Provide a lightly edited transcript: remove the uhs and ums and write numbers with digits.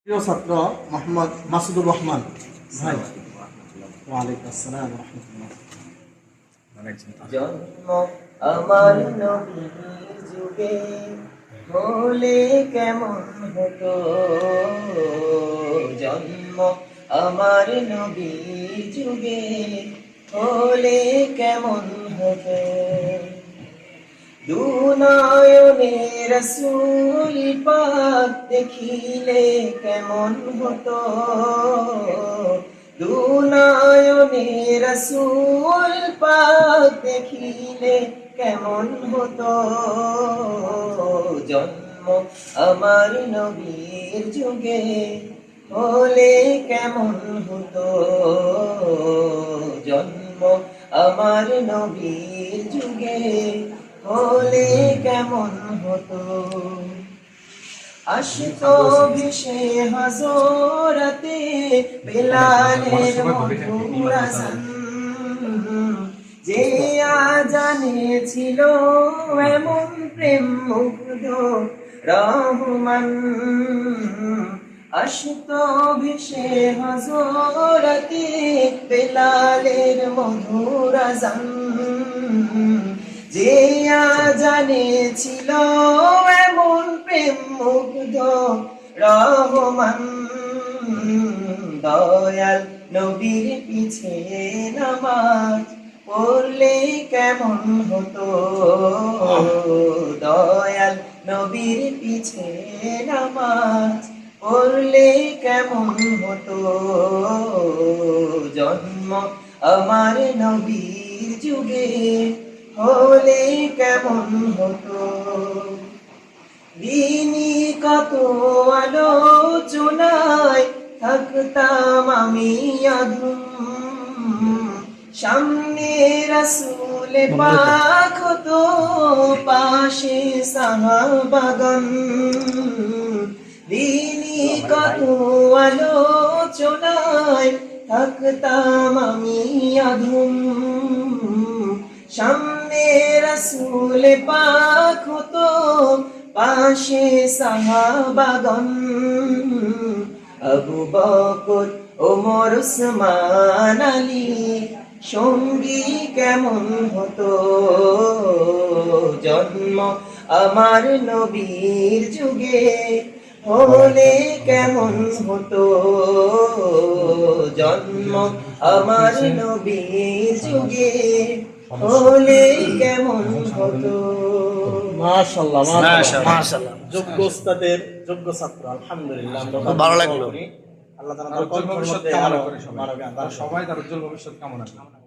প্রিয় ছাত্র মোহাম্মদ মাসুদুর রহমান ভাই। ওয়ালাইকুম আসসালাম ওয়া রাহমাতুল্লাহ। জন্ম আমার নবীর যুগে হলে কেমন হতো, জন্ম আমার নবীর যুগে হলে কেমন হতো, দুনয়নে রাসূল পাক দেখিলে কেমন হতো, দুনয়নে রাসূল পাক দেখিলে কেমন হতো, জন্ম আমার নবীর যুগে হলে কেমন হতো, জন্ম আমার নবীর যুগে হলে কেমন হতো। আসতো ভেসে হযরতে বেলালের মধুর আযান, যে আযানে ছিল এমন প্রেম মুগ্ধ রহমান। আসতো ভেসে হযরতে বেলালের মধুর আযান, যে আযানে ছিল এমন প্রেম মুগ্ধ রহমান। দয়াল নবীর পিছে নামাজ পড়লে কেমন হতো, দয়াল নবীর পিছে নামাজ পড়লে কেমন হতো, জন্ম আমার নবীর যুগে হলে কেমন হতো। দিনী কত আলোচনায় থাকতাম আমি অধম, সামনে রাসূল পাক হতো পাশে সাহাবাগণ। দিনী কত আলোচনায় থাকতাম আমি অধম, সামনে রাসূল পাক হতো পাশে সাহাবাগণ। আবু বকর ওমর উসমান আলী সঙ্গী কেমন হতো, জন্ম আমার নবীর যুগে হলে কেমন হতো, জন্ম আমার নবীর যুগে হলে কেমন হতো। মাশাআল্লাহ মাশাআল্লাহ। যোগ্য উস্তাদের যোগ্য ছাত্র, আলহামদুলিল্লাহ। খুব ভালো লাগলো। আল্লাহ তাআলা তার উজ্জ্বল ভবিষ্যৎ কামনা করি সবাই। আরো জ্ঞান দান করুন। সবাই তার উজ্জ্বল ভবিষ্যৎ কামনা করি।